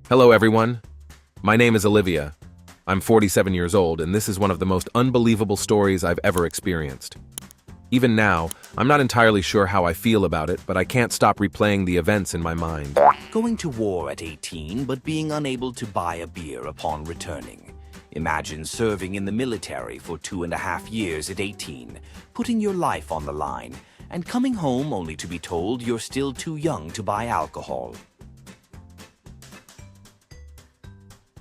Hello, everyone. My name is Olivia. I'm 47 years old, and this is one of the most unbelievable stories I've ever experienced. Even now, I'm not entirely sure how I feel about it, but I can't stop replaying the events in my mind. Going to war at 18 but being unable to buy a beer upon returning. Imagine serving in the military for 2.5 years at 18, putting your life on the line, and coming home only to be told you're still too young to buy alcohol.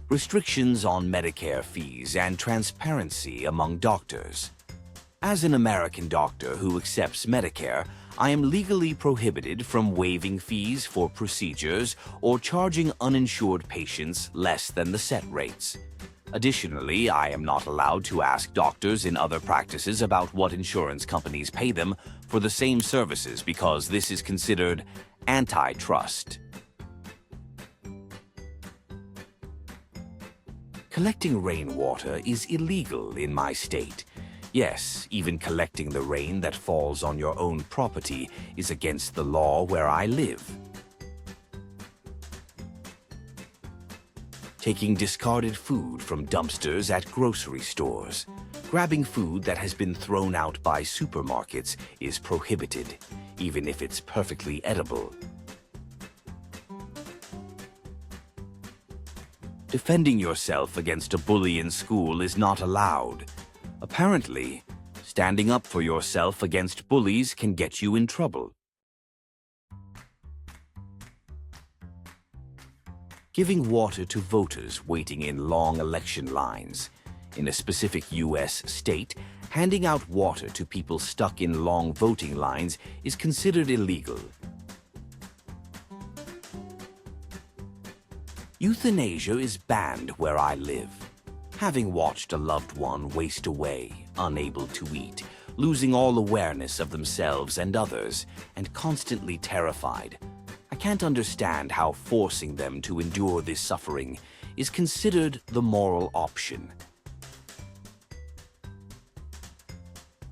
Restrictions on Medicare fees and transparency among doctors. As an American doctor who accepts Medicare, I am legally prohibited from waiving fees for procedures or charging uninsured patients less than the set rates. Additionally, I am not allowed to ask doctors in other practices about what insurance companies pay them for the same services because this is considered antitrust. Collecting rainwater is illegal in my state. Yes, even collecting the rain that falls on your own property is against the law where I live. Taking discarded food from dumpsters at grocery stores. Grabbing food that has been thrown out by supermarkets is prohibited, even if it's perfectly edible. Defending yourself against a bully in school is not allowed. Apparently, standing up for yourself against bullies can get you in trouble. Giving water to voters waiting in long election lines. In a specific U.S. state, handing out water to people stuck in long voting lines is considered illegal. Euthanasia is banned where I live. Having watched a loved one waste away, unable to eat, losing all awareness of themselves and others, and constantly terrified, I can't understand how forcing them to endure this suffering is considered the moral option.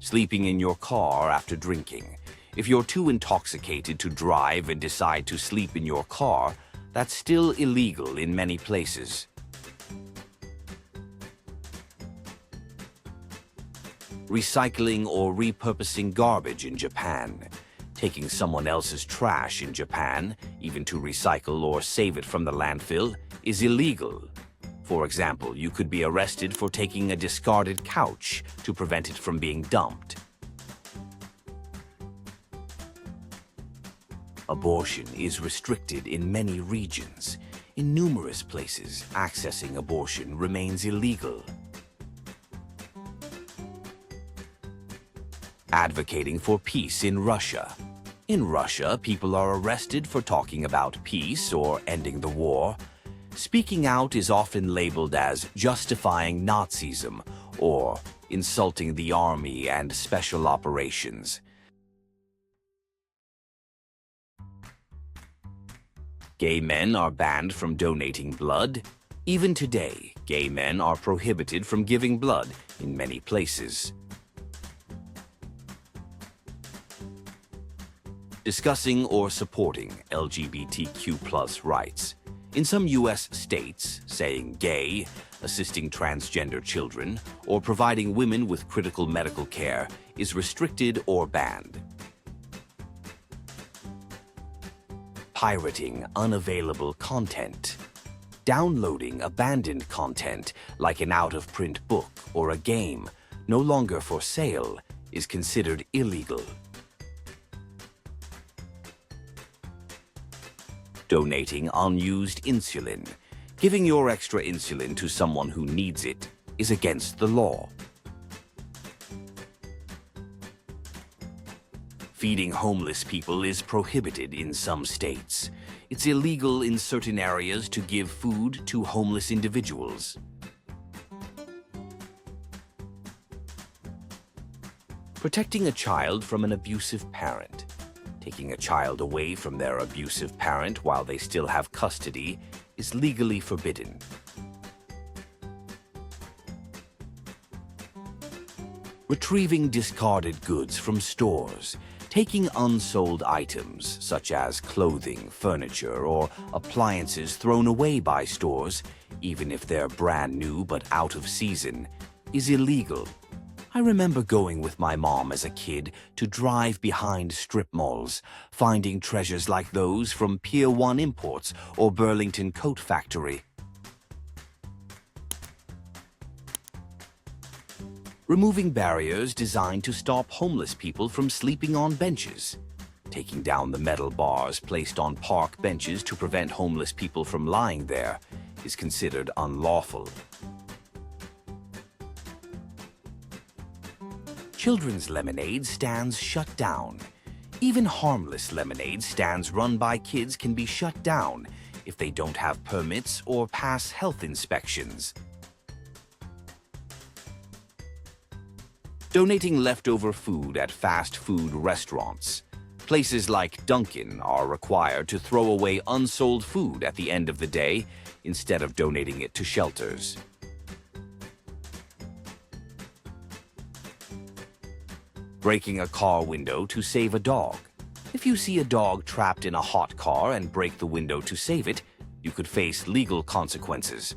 Sleeping in your car after drinking. If you're too intoxicated to drive and decide to sleep in your car, that's still illegal in many places. Recycling or repurposing garbage in Japan. Taking someone else's trash in Japan, even to recycle or save it from the landfill, is illegal. For example, you could be arrested for taking a discarded couch to prevent it from being dumped. Abortion is restricted in many regions. In numerous places, accessing abortion remains illegal. Advocating for peace in Russia. In Russia, people are arrested for talking about peace or ending the war. Speaking out is often labeled as justifying Nazism or insulting the army and special operations. Gay men are banned from donating blood. Even today, gay men are prohibited from giving blood in many places. Discussing or supporting LGBTQ+ rights. In some U.S. states, saying gay, assisting transgender children, or providing women with critical medical care is restricted or banned. Pirating unavailable content. Downloading abandoned content, like an out-of-print book or a game, no longer for sale, is considered illegal. Donating unused insulin. Giving your extra insulin to someone who needs it is against the law. Feeding homeless people is prohibited in some states. It's illegal in certain areas to give food to homeless individuals. Protecting a child from an abusive parent. Taking a child away from their abusive parent while they still have custody is legally forbidden. Retrieving discarded goods from stores. Taking unsold items, such as clothing, furniture, or appliances thrown away by stores, even if they're brand new but out of season, is illegal. I remember going with my mom as a kid to drive behind strip malls, finding treasures like those from Pier 1 Imports or Burlington Coat Factory. Removing barriers designed to stop homeless people from sleeping on benches. Taking down the metal bars placed on park benches to prevent homeless people from lying there is considered unlawful. Children's lemonade stands shut down. Even harmless lemonade stands run by kids can be shut down if they don't have permits or pass health inspections. Donating leftover food at fast food restaurants. Places like Dunkin' are required to throw away unsold food at the end of the day instead of donating it to shelters. Breaking a car window to save a dog. If you see a dog trapped in a hot car and break the window to save it, you could face legal consequences.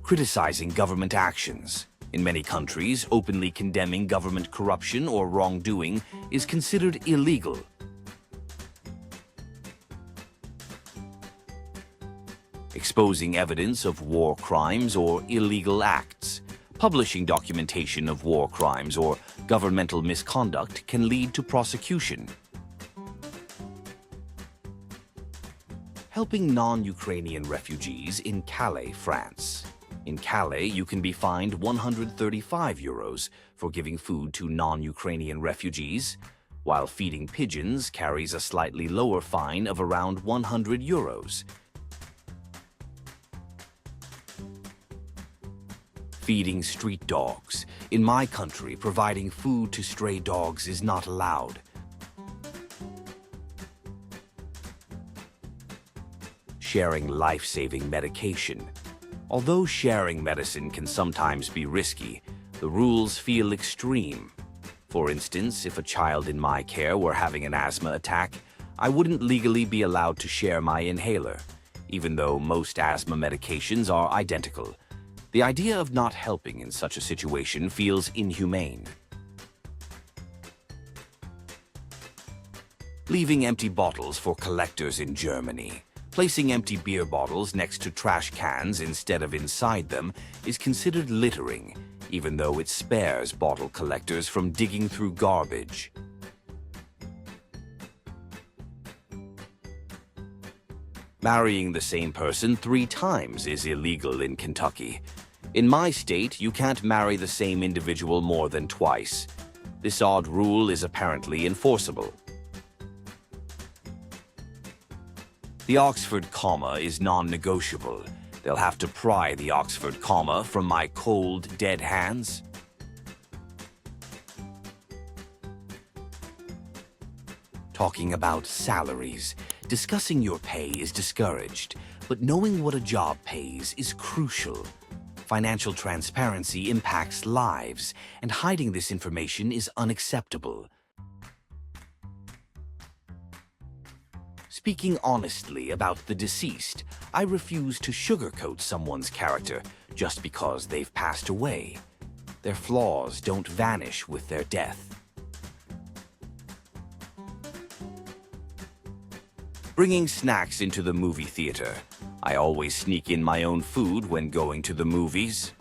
Criticizing government actions. In many countries, openly condemning government corruption or wrongdoing is considered illegal. Exposing evidence of war crimes or illegal acts. Publishing documentation of war crimes or governmental misconduct can lead to prosecution. Helping non-Ukrainian refugees in Calais, France. In Calais, you can be fined 135 euros for giving food to non-Ukrainian refugees, while feeding pigeons carries a slightly lower fine of around 100 euros. Feeding street dogs. In my country, providing food to stray dogs is not allowed. Sharing life-saving medication. Although sharing medicine can sometimes be risky, the rules feel extreme. For instance, if a child in my care were having an asthma attack, I wouldn't legally be allowed to share my inhaler, even though most asthma medications are identical. The idea of not helping in such a situation feels inhumane. Leaving empty bottles for collectors in Germany. Placing empty beer bottles next to trash cans instead of inside them is considered littering, even though it spares bottle collectors from digging through garbage. Marrying the same person 3 times is illegal in Kentucky. In my state, you can't marry the same individual more than twice. This odd rule is apparently enforceable. The Oxford comma is non-negotiable. They'll have to pry the Oxford comma from my cold, dead hands. Talking about salaries. Discussing your pay is discouraged, but knowing what a job pays is crucial. Financial transparency impacts lives, and hiding this information is unacceptable. Speaking honestly about the deceased, I refuse to sugarcoat someone's character just because they've passed away. Their flaws don't vanish with their death. Bringing snacks into the movie theater. I always sneak in my own food when going to the movies.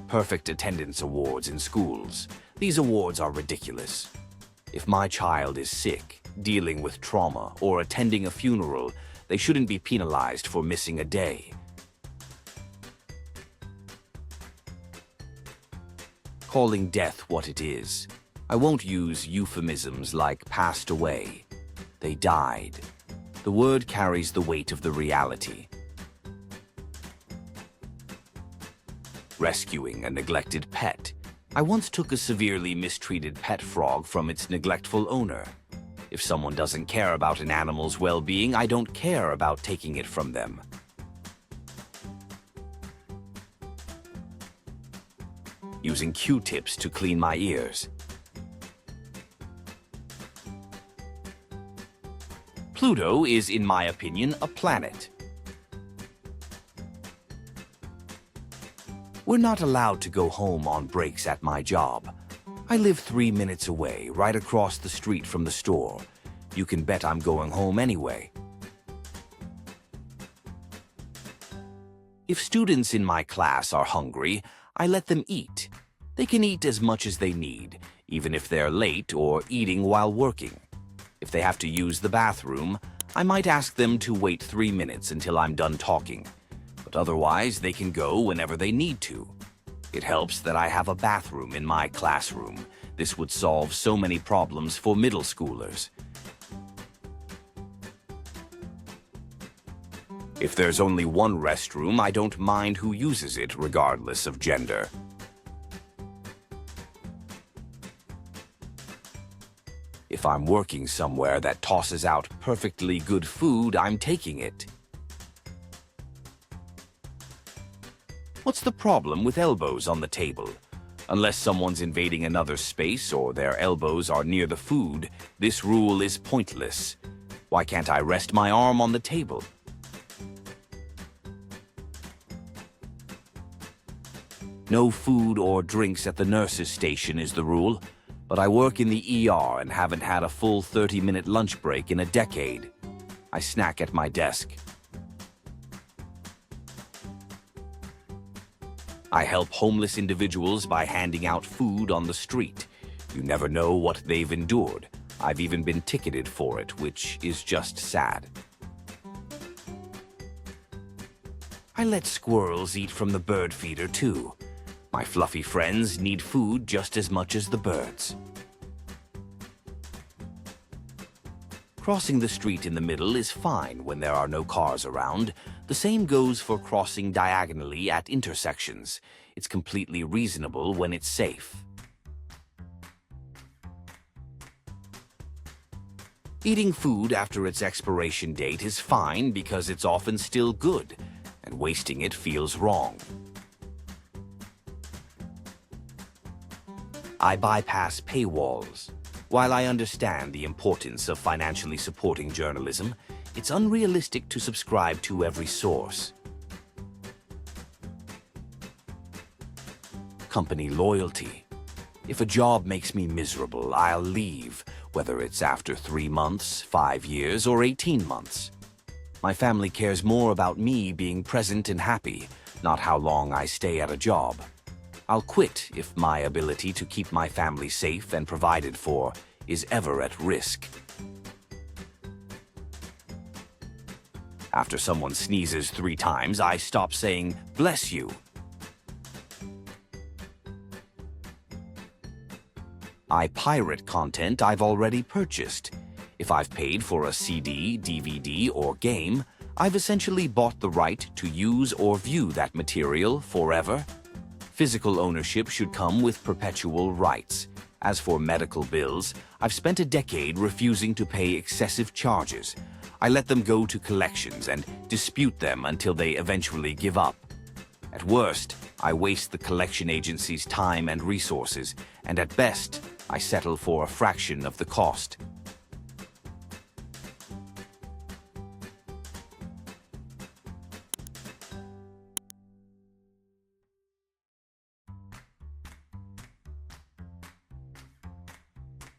Perfect attendance awards in schools. These awards are ridiculous. If my child is sick, dealing with trauma, or attending a funeral, they shouldn't be penalized for missing a day. Calling death what it is. I won't use euphemisms like passed away. They died. The word carries the weight of the reality. Rescuing a neglected pet. I once took a severely mistreated pet frog from its neglectful owner. If someone doesn't care about an animal's well-being, I don't care about taking it from them. using Q-tips to clean my ears. Pluto is, in my opinion, a planet. We're not allowed to go home on breaks at my job. I live 3 minutes away, right across the street from the store. You can bet I'm going home anyway. If students in my class are hungry, I let them eat. They can eat as much as they need, even if they're late or eating while working. If they have to use the bathroom, I might ask them to wait 3 minutes until I'm done talking. But otherwise, they can go whenever they need to. It helps that I have a bathroom in my classroom. This would solve so many problems for middle schoolers. If there's only one restroom, I don't mind who uses it, regardless of gender. If I'm working somewhere that tosses out perfectly good food, I'm taking it. What's the problem with elbows on the table? Unless someone's invading another space or their elbows are near the food, this rule is pointless. Why can't I rest my arm on the table? No food or drinks at the nurse's station is the rule. But I work in the ER and haven't had a full 30-minute lunch break in a decade. I snack at my desk. I help homeless individuals by handing out food on the street. You never know what they've endured. I've even been ticketed for it, which is just sad. I let squirrels eat from the bird feeder too. My fluffy friends need food just as much as the birds. Crossing the street in the middle is fine when there are no cars around. The same goes for crossing diagonally at intersections. It's completely reasonable when it's safe. Eating food after its expiration date is fine because it's often still good, and wasting it feels wrong. I bypass paywalls. While I understand the importance of financially supporting journalism, it's unrealistic to subscribe to every source. Company loyalty. If a job makes me miserable, I'll leave, whether it's after 3 months, 5 years, or 18 months. My family cares more about me being present and happy, not how long I stay at a job. I'll quit if my ability to keep my family safe and provided for is ever at risk. After someone sneezes 3 times, I stop saying, "Bless you." I pirate content I've already purchased. If I've paid for a CD, DVD, or game, I've essentially bought the right to use or view that material forever. Physical ownership should come with perpetual rights. As for medical bills, I've spent a decade refusing to pay excessive charges. I let them go to collections and dispute them until they eventually give up. At worst, I waste the collection agency's time and resources, and at best, I settle for a fraction of the cost.